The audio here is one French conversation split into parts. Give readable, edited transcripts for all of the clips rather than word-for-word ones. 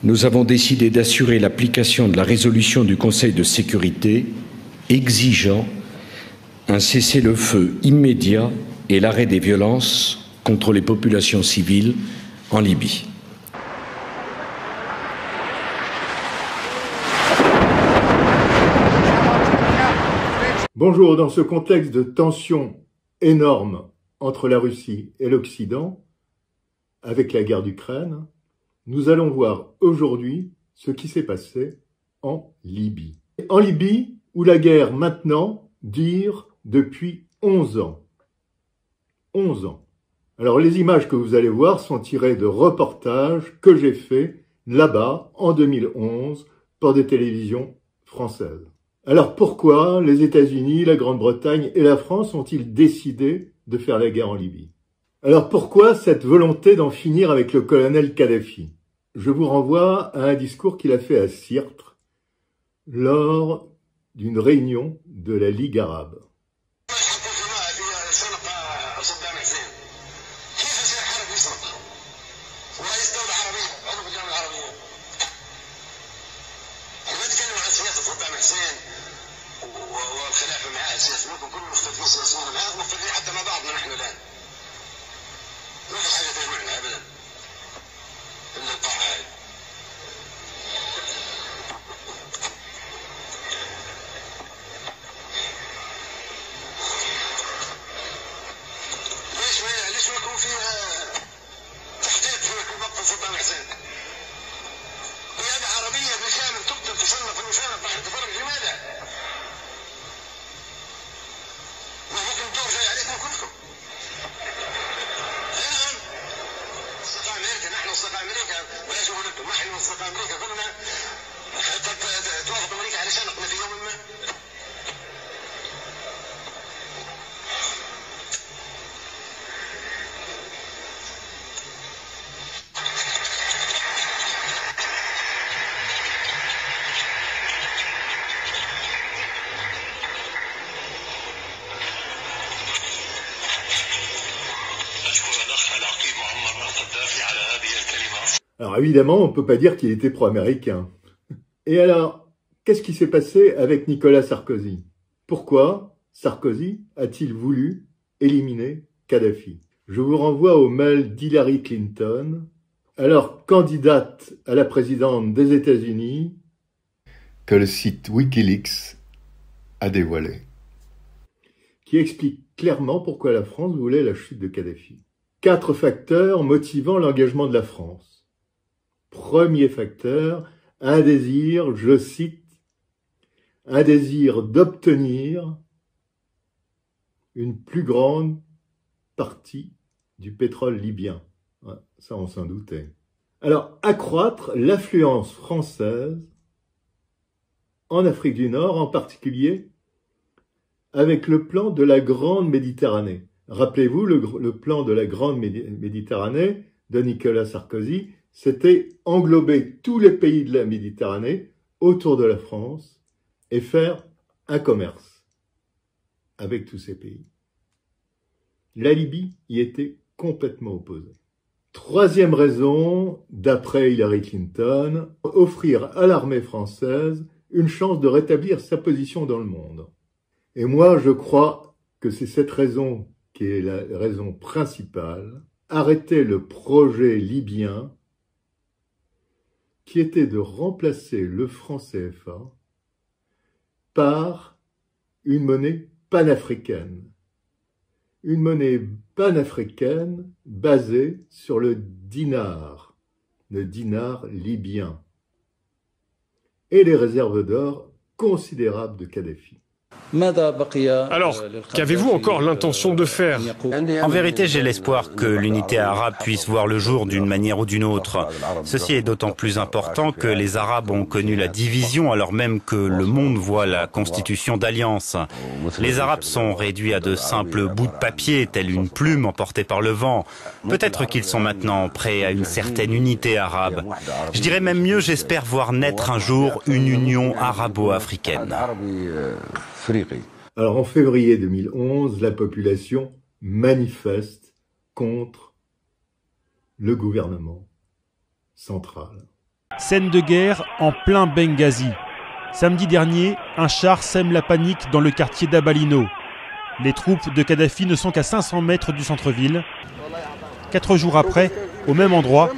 nous avons décidé d'assurer l'application de la résolution du Conseil de sécurité exigeant un cessez-le-feu immédiat et l'arrêt des violences contre les populations civiles en Libye. Bonjour, dans ce contexte de tension énorme entre la Russie et l'Occident, avec la guerre d'Ukraine, nous allons voir aujourd'hui ce qui s'est passé en Libye. En Libye, où la guerre maintenant dure depuis 11 ans. 11 ans. Alors les images que vous allez voir sont tirées de reportages que j'ai faits là-bas en 2011 pour des télévisions françaises. Alors pourquoi les États-Unis, la Grande-Bretagne et la France ont-ils décidé de faire la guerre en Libye? Alors pourquoi cette volonté d'en finir avec le colonel Kadhafi? Je vous renvoie à un discours qu'il a fait à Sirte lors d'une réunion de la Ligue arabe. Alors évidemment, on ne peut pas dire qu'il était pro-américain. Et alors, qu'est-ce qui s'est passé avec Nicolas Sarkozy? Pourquoi Sarkozy a-t-il voulu éliminer Kadhafi? Je vous renvoie au mail d'Hillary Clinton, alors candidate à la présidence des États-Unis, que le site Wikileaks a dévoilé, qui explique clairement pourquoi la France voulait la chute de Kadhafi. 4 facteurs motivant l'engagement de la France. Premier facteur, un désir, je cite, un désir d'obtenir une plus grande partie du pétrole libyen. Ouais, ça, on s'en doutait. Alors, accroître l'affluence française en Afrique du Nord, en particulier avec le plan de la Grande Méditerranée. Rappelez-vous, le plan de la Grande Méditerranée de Nicolas Sarkozy, c'était englober tous les pays de la Méditerranée autour de la France et faire un commerce avec tous ces pays. La Libye y était complètement opposée. Troisième raison, d'après Hillary Clinton, offrir à l'armée française une chance de rétablir sa position dans le monde. Et moi, je crois que c'est cette raison qui est la raison principale, arrêter le projet libyen qui était de remplacer le franc CFA par une monnaie panafricaine. Une monnaie panafricaine basée sur le dinar libyen, et les réserves d'or considérables de Kadhafi. Alors, qu'avez-vous encore l'intention de faire? En vérité, j'ai l'espoir que l'unité arabe puisse voir le jour d'une manière ou d'une autre. Ceci est d'autant plus important que les Arabes ont connu la division alors même que le monde voit la constitution d'alliance. Les Arabes sont réduits à de simples bouts de papier, tels une plume emportée par le vent. Peut-être qu'ils sont maintenant prêts à une certaine unité arabe. Je dirais même mieux, j'espère voir naître un jour une union arabo-africaine. Alors en février 2011, la population manifeste contre le gouvernement central. Scène de guerre en plein Benghazi. Samedi dernier, un char sème la panique dans le quartier d'Abalino. Les troupes de Kadhafi ne sont qu'à 500 mètres du centre-ville. 4 jours après, au même endroit,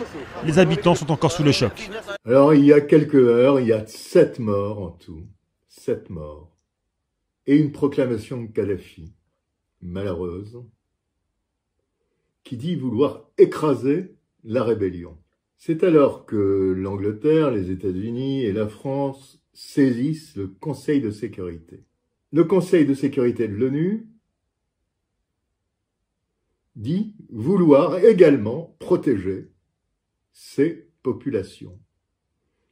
les habitants sont encore sous le choc. Alors, il y a quelques heures, il y a 7 morts en tout. 7 morts. Et une proclamation de Kadhafi, malheureuse, qui dit vouloir écraser la rébellion. C'est alors que l'Angleterre, les États-Unis et la France saisissent le Conseil de sécurité. Le Conseil de sécurité de l'ONU dit vouloir également protéger ces populations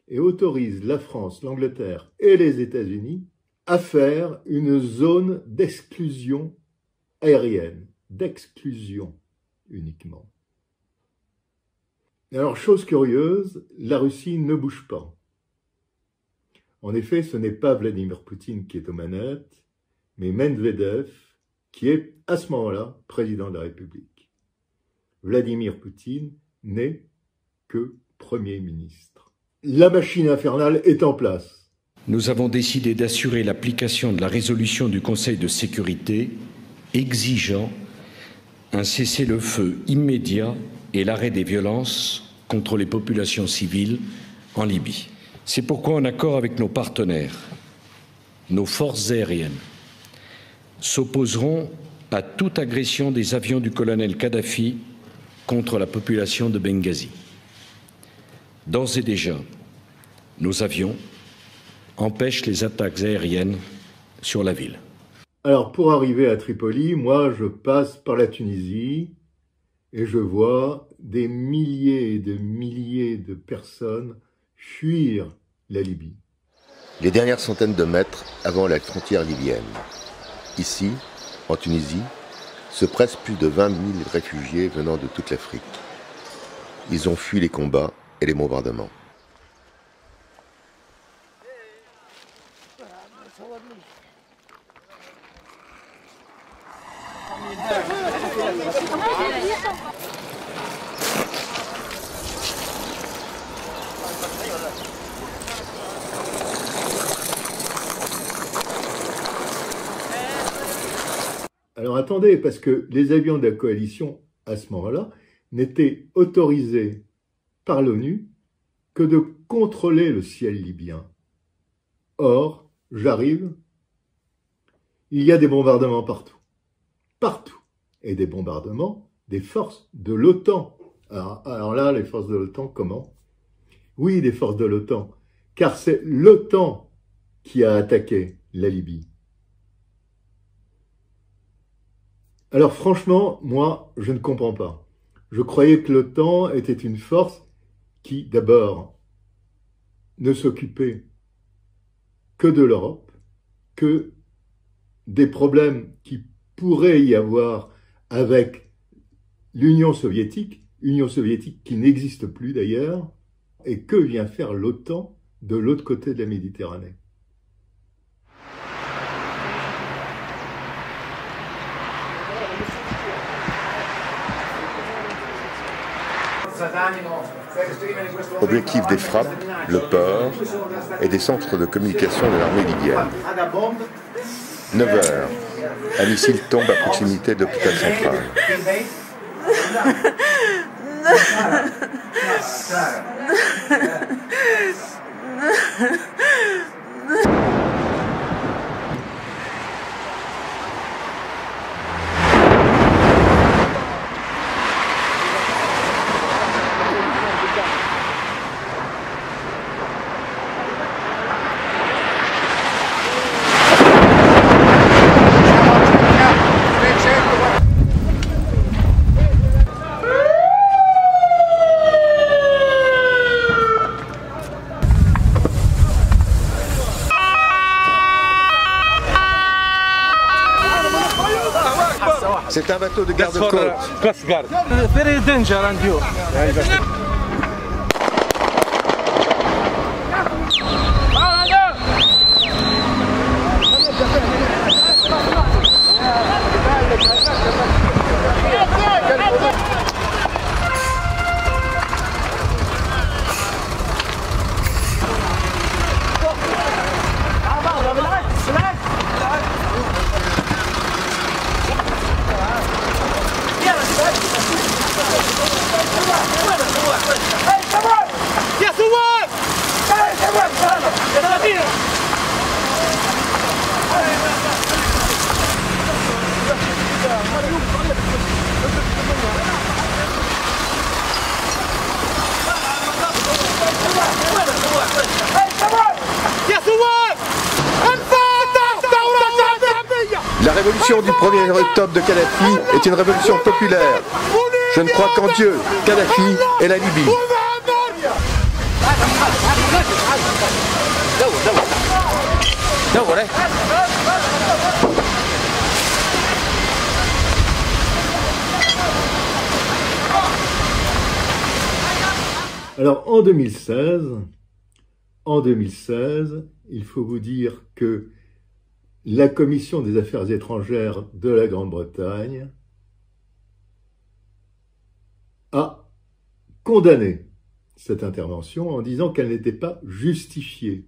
et autorise la France, l'Angleterre et les États-Unis à faire une zone d'exclusion aérienne, d'exclusion uniquement. Alors, chose curieuse, la Russie ne bouge pas. En effet, ce n'est pas Vladimir Poutine qui est aux manettes, mais Medvedev, qui est à ce moment-là président de la République. Vladimir Poutine n'est que Premier ministre. La machine infernale est en place. Nous avons décidé d'assurer l'application de la résolution du Conseil de sécurité exigeant un cessez-le-feu immédiat et l'arrêt des violences contre les populations civiles en Libye. C'est pourquoi, en accord avec nos partenaires, nos forces aériennes s'opposeront à toute agression des avions du colonel Kadhafi contre la population de Benghazi. D'ores et déjà, nos avions empêchent les attaques aériennes sur la ville. Alors, pour arriver à Tripoli, moi, je passe par la Tunisie et je vois des milliers et des milliers de personnes fuir la Libye. Les dernières centaines de mètres avant la frontière libyenne. Ici, en Tunisie, se pressent plus de 20 000 réfugiés venant de toute l'Afrique. Ils ont fui les combats et les bombardements. Alors attendez, parce que les avions de la coalition, à ce moment-là, n'étaient autorisés par l'ONU que de contrôler le ciel libyen. Or, j'arrive, il y a des bombardements partout. Partout. Et des bombardements des forces de l'OTAN. Alors là, les forces de l'OTAN, comment? Oui, des forces de l'OTAN. Car c'est l'OTAN qui a attaqué la Libye. Alors franchement, moi, je ne comprends pas. Je croyais que l'OTAN était une force qui, d'abord, ne s'occupait que de l'Europe, que des problèmes qui pourraient y avoir avec l'Union soviétique qui n'existe plus d'ailleurs, et que vient faire l'OTAN de l'autre côté de la Méditerranée. Objectif des frappes, le port et des centres de communication de l'armée libyenne. 9 heures, un missile tombe à proximité de l'hôpital central. C'est un bateau de garde-côte. Very dangerous around you. révolution du 1er octobre de Kadhafi est une révolution populaire. Je ne crois qu'en Dieu, Kadhafi et la Libye. Alors en 2016, il faut vous dire que la Commission des Affaires étrangères de la Grande-Bretagne a condamné cette intervention en disant qu'elle n'était pas justifiée.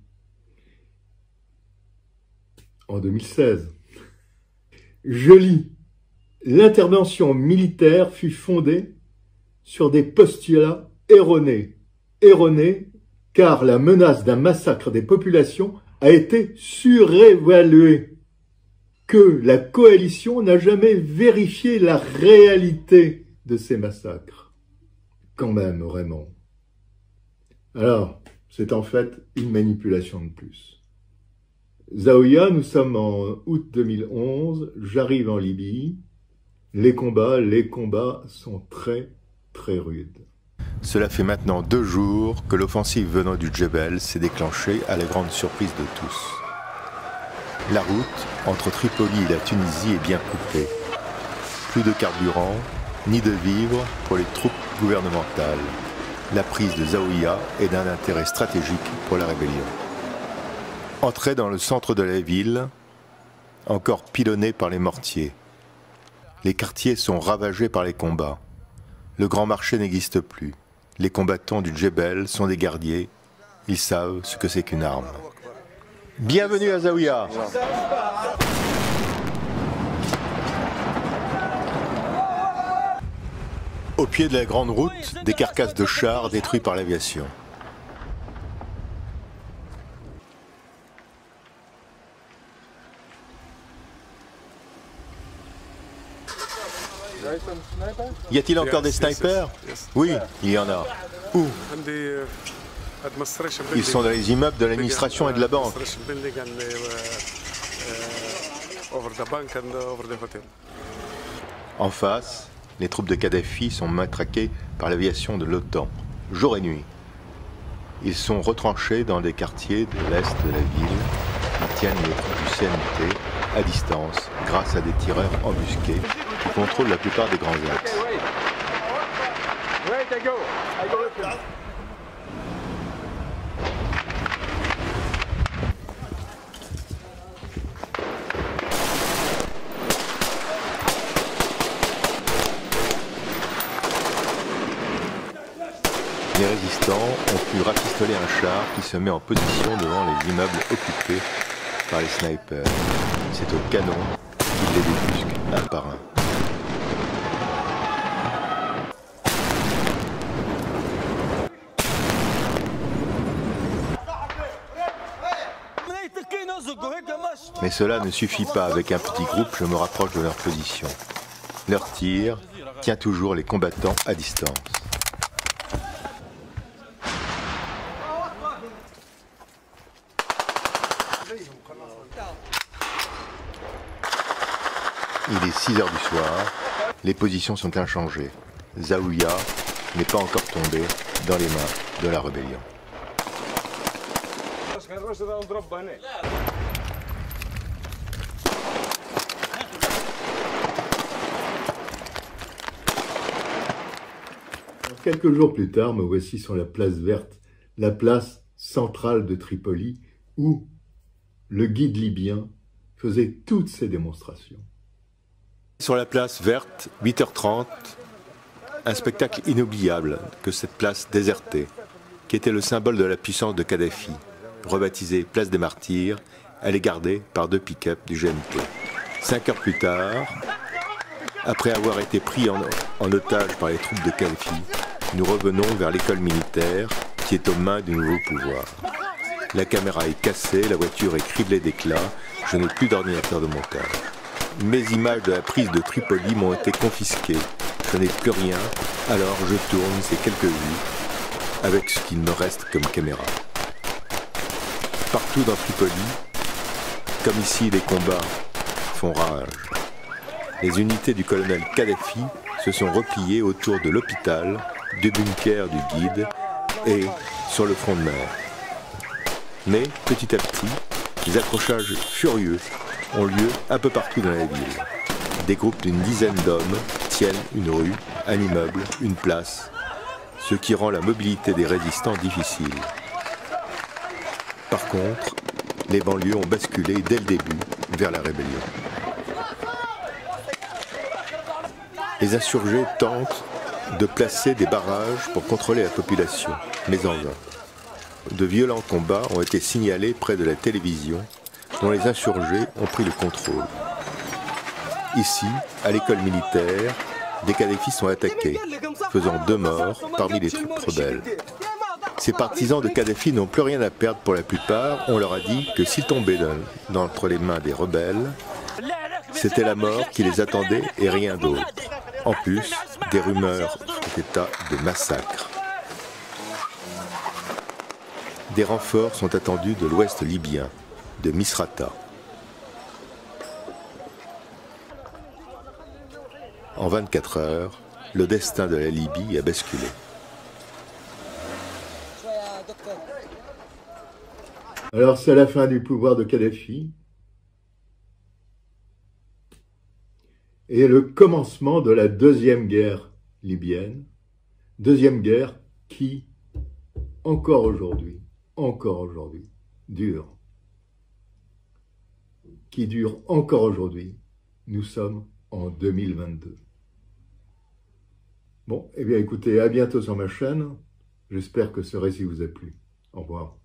En 2016, je lis, l'intervention militaire fut fondée sur des postulats erronés, car la menace d'un massacre des populations a été surévaluée, que la coalition n'a jamais vérifié la réalité de ces massacres. Quand même, vraiment. Alors, c'est en fait une manipulation de plus. Zaouïa, nous sommes en août 2011, j'arrive en Libye. Les combats sont très, très rudes. Cela fait maintenant 2 jours que l'offensive venant du Djebel s'est déclenchée à la grande surprise de tous. La route entre Tripoli et la Tunisie est bien coupée. Plus de carburant, ni de vivres pour les troupes gouvernementales. La prise de Zaouïa est d'un intérêt stratégique pour la rébellion. Entrée dans le centre de la ville, encore pilonnée par les mortiers. Les quartiers sont ravagés par les combats. Le grand marché n'existe plus. Les combattants du Djebel sont des guerriers. Ils savent ce que c'est qu'une arme. Bienvenue à Zaouïa. Au pied de la grande route, des carcasses de chars détruits par l'aviation. Y a-t-il encore des snipers? Oui, il y en a. Où? Ils sont dans les immeubles de l'administration et de la banque. En face, les troupes de Kadhafi sont matraquées par l'aviation de l'OTAN, jour et nuit. Ils sont retranchés dans des quartiers de l'est de la ville. Ils tiennent les troupes du CNT à distance grâce à des tireurs embusqués qui contrôlent la plupart des grands axes. Les résistants ont pu rafistoler un char qui se met en position devant les immeubles occupés par les snipers. C'est au canon qu'ils les débusquent un par un. Mais cela ne suffit pas. Avec un petit groupe, je me rapproche de leur position. Leur tir tient toujours les combattants à distance. Il est 6 heures du soir, les positions sont inchangées. Zaouïa n'est pas encore tombé dans les mains de la rébellion. Quelques jours plus tard, me voici sur la place verte, la place centrale de Tripoli, où le guide libyen faisait toutes ses démonstrations. Sur la place verte, 8h30, un spectacle inoubliable que cette place désertée, qui était le symbole de la puissance de Kadhafi, rebaptisée place des martyrs, elle est gardée par 2 pick-up du GNP. 5 heures plus tard, après avoir été pris en otage par les troupes de Kadhafi, nous revenons vers l'école militaire qui est aux mains du nouveau pouvoir. La caméra est cassée, la voiture est criblée d'éclats, je n'ai plus d'ordinateur de montage. Mes images de la prise de Tripoli m'ont été confisquées. Je n'ai plus rien, alors je tourne ces quelques vues avec ce qu'il me reste comme caméra. Partout dans Tripoli, comme ici, les combats font rage. Les unités du colonel Kadhafi se sont repliées autour de l'hôpital, du bunker du guide et sur le front de mer. Mais, petit à petit, des accrochages furieux ont lieu un peu partout dans la ville. Des groupes d'une dizaine d'hommes tiennent une rue, un immeuble, une place, ce qui rend la mobilité des résistants difficile. Par contre, les banlieues ont basculé dès le début vers la rébellion. Les insurgés tentent de placer des barrages pour contrôler la population, mais en vain. De violents combats ont été signalés près de la télévision, dont les insurgés ont pris le contrôle. Ici, à l'école militaire, des Kadhafis sont attaqués, faisant 2 morts parmi les troupes rebelles. Ces partisans de Kadhafi n'ont plus rien à perdre pour la plupart. On leur a dit que s'ils tombaient entre les mains des rebelles, c'était la mort qui les attendait et rien d'autre. En plus, des rumeurs font état de massacres. Des renforts sont attendus de l'ouest libyen, de Misrata. En 24 heures, le destin de la Libye a basculé. Alors c'est la fin du pouvoir de Kadhafi et le commencement de la deuxième guerre libyenne, deuxième guerre qui, encore aujourd'hui, dure. Qui dure encore aujourd'hui. Nous sommes en 2022. Bon, eh bien écoutez, à bientôt sur ma chaîne. J'espère que ce récit vous a plu. Au revoir.